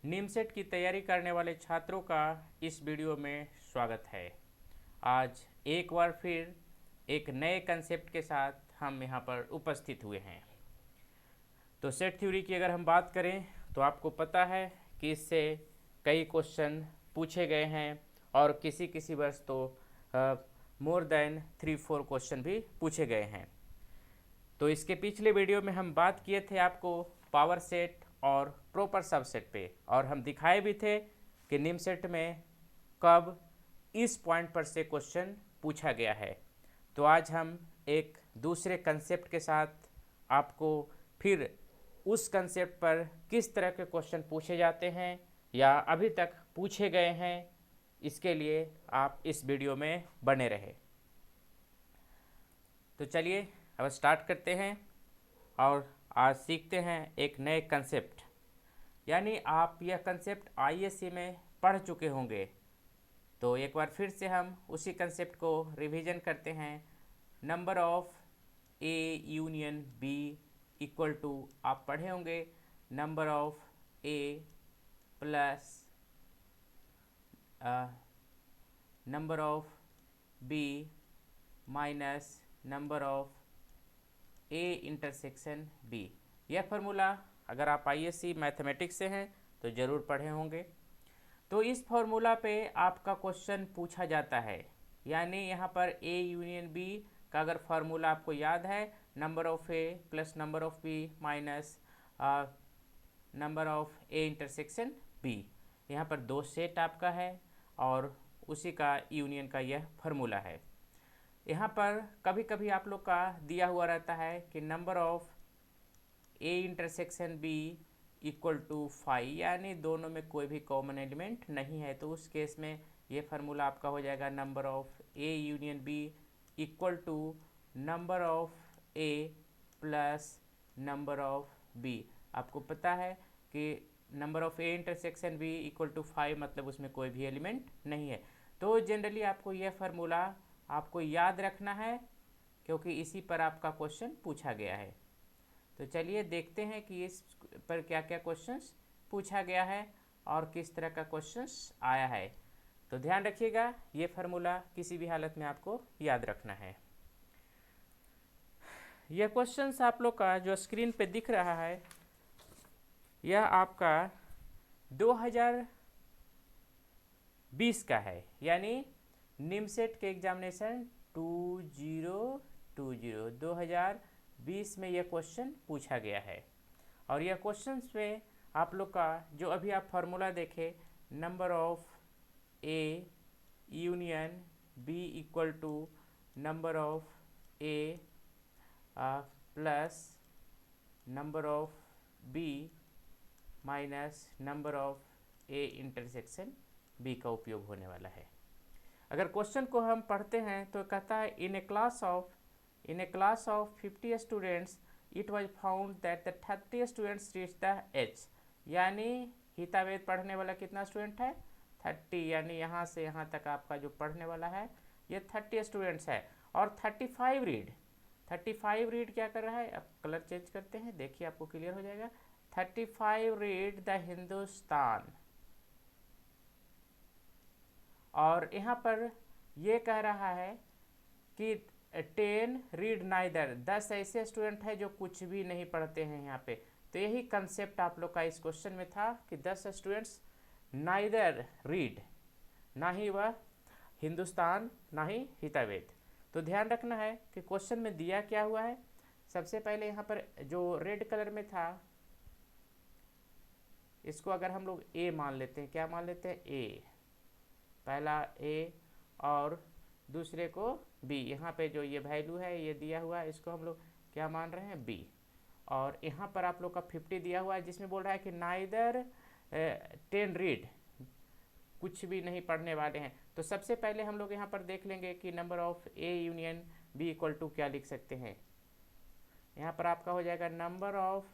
निमसेट की तैयारी करने वाले छात्रों का इस वीडियो में स्वागत है। आज एक बार फिर एक नए कंसेप्ट के साथ हम यहाँ पर उपस्थित हुए हैं। तो सेट थ्योरी की अगर हम बात करें तो आपको पता है कि इससे कई क्वेश्चन पूछे गए हैं और किसी किसी वर्ष तो मोर देन 3-4 क्वेश्चन भी पूछे गए हैं। तो इसके पिछले वीडियो में हम बात किए थे आपको पावर सेट और प्रॉपर सबसेट पे, और हम दिखाए भी थे कि निम सेट में कब इस पॉइंट पर से क्वेश्चन पूछा गया है। तो आज हम एक दूसरे कंसेप्ट के साथ आपको फिर उस कंसेप्ट पर किस तरह के क्वेश्चन पूछे जाते हैं या अभी तक पूछे गए हैं, इसके लिए आप इस वीडियो में बने रहे। तो चलिए अब स्टार्ट करते हैं और आज सीखते हैं एक नए कंसेप्ट। यानी आप यह कंसेप्ट आईएससी में पढ़ चुके होंगे, तो एक बार फिर से हम उसी कंसेप्ट को रिवीजन करते हैं। Number of A union B equal to, आप पढ़े होंगे, number of A plus number of B minus number of A intersection B. यह फार्मूला अगर आप आईएससी मैथमेटिक्स से हैं तो ज़रूर पढ़े होंगे। तो इस फार्मूला पे आपका क्वेश्चन पूछा जाता है। यानी यहाँ पर ए यूनियन बी का अगर फार्मूला आपको याद है, number of A plus number of B minus number of A intersection B. यहाँ पर दो सेट आपका है और उसी का यूनियन का यह फार्मूला है। यहाँ पर कभी कभी आप लोग का दिया हुआ रहता है कि number of A intersection B equal to 5, यानी दोनों में कोई भी कॉमन एलिमेंट नहीं है। तो उस केस में ये फार्मूला आपका हो जाएगा number of A union B equal to number of A plus number of B. आपको पता है कि number of A intersection B equal to 5 मतलब उसमें कोई भी एलिमेंट नहीं है। तो जनरली आपको यह फार्मूला आपको याद रखना है, क्योंकि इसी पर आपका क्वेश्चन पूछा गया है। तो चलिए देखते हैं कि इस पर क्या क्या क्वेश्चंस पूछा गया है और किस तरह का क्वेश्चंस आया है। तो ध्यान रखिएगा, ये फार्मूला किसी भी हालत में आपको याद रखना है। यह क्वेश्चंस आप लोग का जो स्क्रीन पे दिख रहा है, यह आपका 2020 का है, यानी निमसेट के एग्जामिनेशन 2020 में यह क्वेश्चन पूछा गया है। और यह क्वेश्चन में आप लोग का जो अभी आप फार्मूला देखे, number of A union B equal to number of A plus number of B minus number of A intersection B का उपयोग होने वाला है। अगर क्वेश्चन को हम पढ़ते हैं तो कहता है in a class of 50 students it was found that the 30 students reach the H. यानी हितावेद पढ़ने वाला कितना स्टूडेंट है? 30, यानी यहाँ से यहाँ तक आपका जो पढ़ने वाला है ये 30 स्टूडेंट्स है। और 35 रीड क्या कर रहा है? अब कलर चेंज करते हैं, देखिए आपको क्लियर हो जाएगा। 35 रीड द हिंदुस्तान। और यहाँ पर ये कह रहा है कि 10 रीड नाइदर, 10 ऐसे स्टूडेंट है जो कुछ भी नहीं पढ़ते हैं यहाँ पे। तो यही कंसेप्ट आप लोग का इस क्वेश्चन में था कि 10 स्टूडेंट्स नाइदर रीड, ना ही वह हिंदुस्तान ना ही हितावेद। तो ध्यान रखना है कि क्वेश्चन में दिया क्या हुआ है। सबसे पहले यहाँ पर जो रेड कलर में था, इसको अगर हम लोग ए मान लेते हैं, क्या मान लेते हैं? ए, पहला ए और दूसरे को बी। यहाँ पे जो ये वैल्यू है ये दिया हुआ है, इसको हम लोग क्या मान रहे हैं? बी। और यहाँ पर आप लोग का 50 दिया हुआ है, जिसमें बोल रहा है कि नाइदर 10 रीड, कुछ भी नहीं पढ़ने वाले हैं। तो सबसे पहले हम लोग यहाँ पर देख लेंगे कि number of A union B equal to क्या लिख सकते हैं। यहाँ पर आपका हो जाएगा number of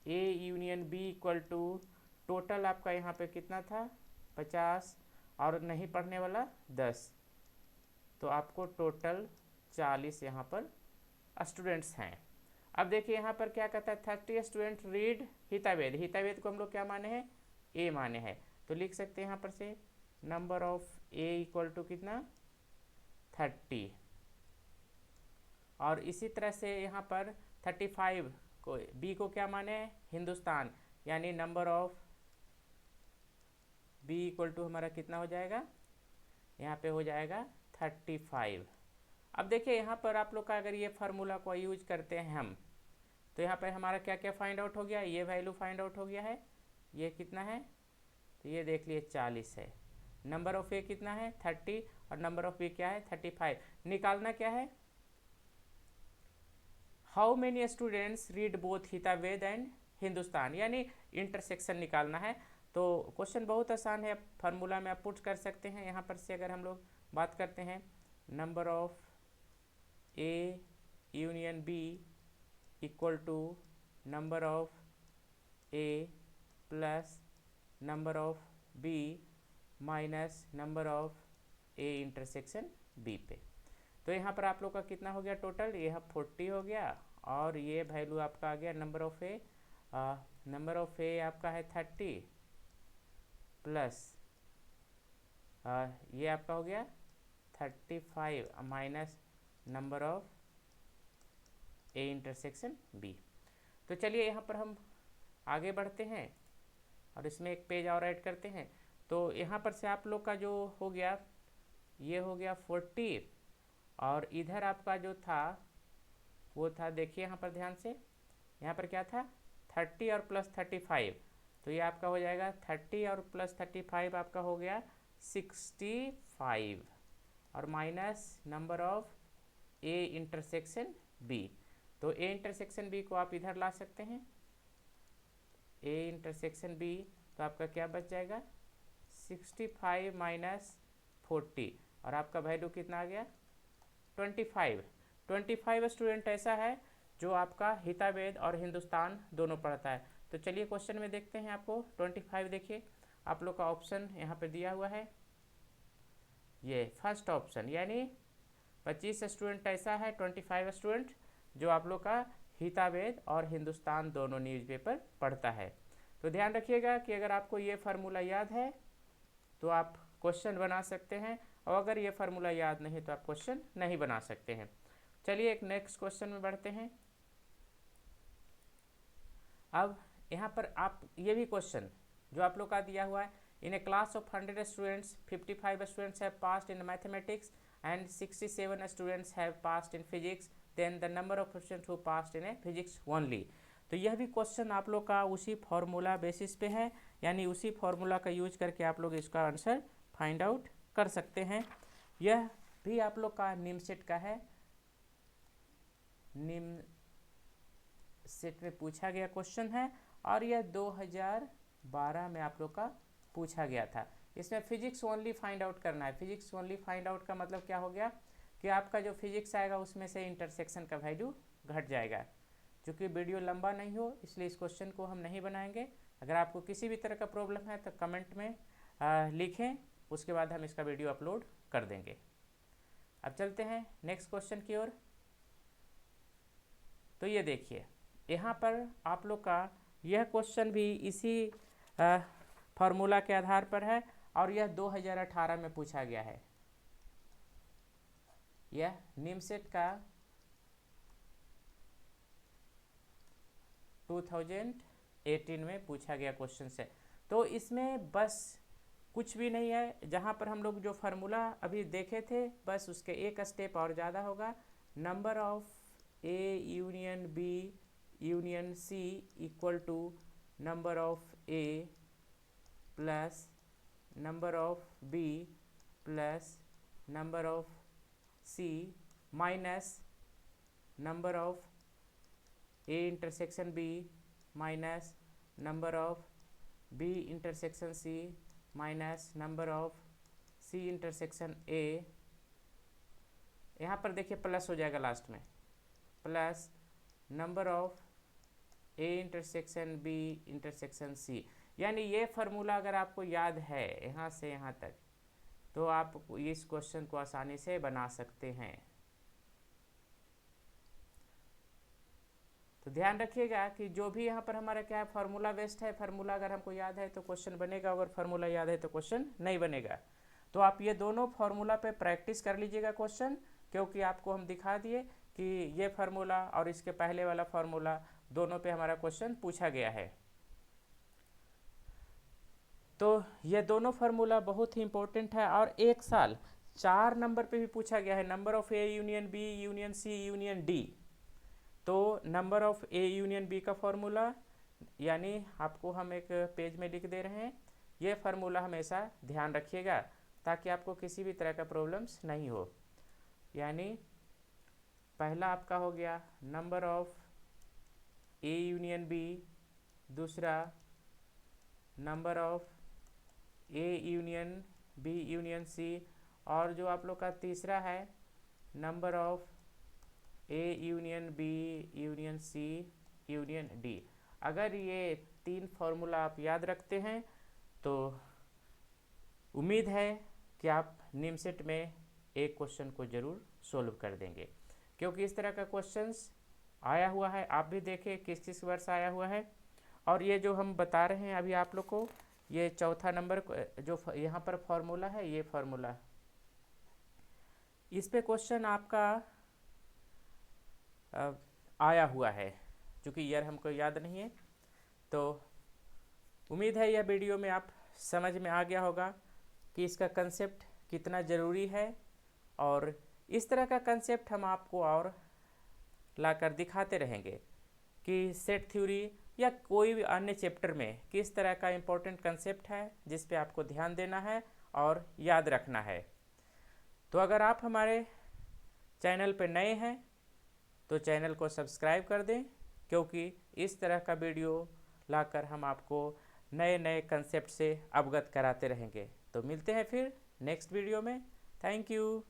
A union B equal to, total आपका यहाँ पे कितना था? 50, और नहीं पढ़ने वाला 10, तो आपको टोटल 40 यहाँ पर स्टूडेंट्स हैं। अब देखिए यहाँ पर क्या कहता है, 30 स्टूडेंट रीड हितावेद। हितावेद को हम लोग क्या माने हैं? ए माने है, तो लिख सकते हैं यहाँ पर से number of A equal to कितना 30। और इसी तरह से यहाँ पर 35 को बी को क्या माने है हिंदुस्तान, यानी number of B equal to हमारा कितना हो जाएगा, यहाँ पे हो जाएगा 35। अब देखिए यहाँ पर आप लोग का अगर ये फार्मूला को यूज करते हैं हम, तो यहाँ पर हमारा क्या क्या फाइंड आउट हो गया, ये वैल्यू फाइंड आउट हो गया है, ये कितना है, तो ये देख लिए 40 है। नंबर ऑफ ए कितना है 30 और नंबर ऑफ बी क्या है 35। निकालना क्या है, how many students read both Hitavada and Hindustan, यानी इंटरसेक्शन निकालना है। तो क्वेश्चन बहुत आसान है, फार्मूला में आप पुट कर सकते हैं। यहाँ पर से अगर हम लोग बात करते हैं number of A union B equal to number of A plus number of B minus number of A intersection B पे, तो यहाँ पर आप लोग का कितना हो गया टोटल, यह 40 हो गया और ये वैल्यू आपका आ गया नंबर ऑफ ए आपका है 30 प्लस ये आपका हो गया 35 minus number of A intersection B. तो चलिए यहाँ पर हम आगे बढ़ते हैं और इसमें एक पेज और ऐड करते हैं। तो यहाँ पर से आप लोग का जो हो गया, ये हो गया 40 और इधर आपका जो था वो था, देखिए यहाँ पर ध्यान से, यहाँ पर क्या था 30 और प्लस 35, तो ये आपका हो जाएगा 30 और प्लस 35 आपका हो गया 65 और minus number of A intersection B. तो ए इंटरसेक्शन बी को आप इधर ला सकते हैं, ए इंटरसेक्शन बी, तो आपका क्या बच जाएगा 65 माइनस 40 और आपका वैल्यू कितना आ गया 25 स्टूडेंट ऐसा है जो आपका हितावेद और हिंदुस्तान दोनों पढ़ता है। तो चलिए क्वेश्चन में देखते हैं आपको 25, देखिए आप लोग का ऑप्शन यहाँ पे दिया हुआ है, ये फर्स्ट ऑप्शन, यानी 25 स्टूडेंट ऐसा है 25 स्टूडेंट जो आप लोग का हितावेद और हिंदुस्तान दोनों न्यूज़पेपर पढ़ता है। तो ध्यान रखिएगा कि अगर आपको ये फार्मूला याद है तो आप क्वेश्चन बना सकते हैं, और अगर ये फार्मूला याद नहीं तो आप क्वेश्चन नहीं बना सकते हैं। चलिए एक नेक्स्ट क्वेश्चन में बढ़ते हैं। अब यहाँ पर आप ये भी क्वेश्चन जो आप लोग का दिया हुआ है, in a class of 100 students 55 students have passed in mathematics and 67 students have passed in physics, then the number of students who passed in a physics only. तो यह भी क्वेश्चन आप लोग का उसी फार्मूला बेसिस पे है, यानी उसी फार्मूला का यूज करके आप लोग इसका आंसर फाइंड आउट कर सकते हैं। यह भी आप लोग का निम्न सेट का है, निम्न सेट में पूछा गया क्वेश्चन है और यह 2012 में आप लोग का पूछा गया था। इसमें फिजिक्स ओनली फाइंड आउट करना है। फिजिक्स ओनली फाइंड आउट का मतलब क्या हो गया कि आपका जो फिजिक्स आएगा उसमें से इंटरसेक्शन का वैल्यू घट जाएगा। चूँकि वीडियो लंबा नहीं हो इसलिए इस क्वेश्चन को हम नहीं बनाएंगे। अगर आपको किसी भी तरह का प्रॉब्लम है तो कमेंट में लिखें, उसके बाद हम इसका वीडियो अपलोड कर देंगे। अब चलते हैं नेक्स्ट क्वेश्चन की ओर। तो ये देखिए यहाँ पर आप लोग का यह क्वेश्चन भी इसी फार्मूला के आधार पर है और यह 2018 में पूछा गया है। यह निमसेट का 2018 में पूछा गया क्वेश्चन है। तो इसमें बस कुछ भी नहीं है, जहाँ पर हम लोग जो फार्मूला अभी देखे थे बस उसके एक स्टेप और ज़्यादा होगा। Number of A union B union C equal to number of A plus number of B plus number of C minus number of A intersection B minus number of B intersection C minus number of C intersection A. यहाँ पर देखिए plus हो जाएगा last में, plus number of A intersection B intersection C. यानी ये formula अगर आपको याद है यहाँ से यहाँ तक तो आप इस क्वेश्चन को आसानी से बना सकते हैं। तो ध्यान रखिएगा कि जो भी यहाँ पर हमारा क्या है फार्मूला बेस्ड है, फार्मूला अगर हमको याद है तो क्वेश्चन बनेगा, अगर फार्मूला याद है तो क्वेश्चन नहीं बनेगा। तो आप ये दोनों फार्मूला पे प्रैक्टिस कर लीजिएगा क्वेश्चन, क्योंकि आपको हम दिखा दिए कि ये फार्मूला और इसके पहले वाला फार्मूला दोनों पे हमारा क्वेश्चन पूछा गया है। तो ये दोनों फार्मूला बहुत ही इंपॉर्टेंट है और एक साल 4 नंबर पे भी पूछा गया है, number of A union B union C union D. तो number of A union B का फॉर्मूला, यानी आपको हम एक पेज में लिख दे रहे हैं, ये फार्मूला हमेशा ध्यान रखिएगा ताकि आपको किसी भी तरह का प्रॉब्लम्स नहीं हो। यानी पहला आपका हो गया number of A union B, दूसरा number of A union B union C, और जो आप लोग का तीसरा है number of A union B union C union D. अगर ये 3 फार्मूला आप याद रखते हैं तो उम्मीद है कि आप निमसेट में एक क्वेश्चन को ज़रूर सोल्व कर देंगे, क्योंकि इस तरह का क्वेश्चंस आया हुआ है। आप भी देखें किस किस वर्ष आया हुआ है। और ये जो हम बता रहे हैं अभी आप लोग को, ये चौथा नंबर जो यहाँ पर फॉर्मूला है, ये फार्मूला, इस पे क्वेश्चन आपका आया हुआ है, क्योंकि ईयर हमको याद नहीं है। तो उम्मीद है यह वीडियो में आप समझ में आ गया होगा कि इसका कंसेप्ट कितना ज़रूरी है, और इस तरह का कंसेप्ट हम आपको और लाकर दिखाते रहेंगे कि सेट थ्योरी या कोई भी अन्य चैप्टर में किस तरह का इम्पोर्टेंट कंसेप्ट है जिस पे आपको ध्यान देना है और याद रखना है। तो अगर आप हमारे चैनल पर नए हैं तो चैनल को सब्सक्राइब कर दें, क्योंकि इस तरह का वीडियो लाकर हम आपको नए नए कंसेप्ट से अवगत कराते रहेंगे। तो मिलते हैं फिर नेक्स्ट वीडियो में। Thank you.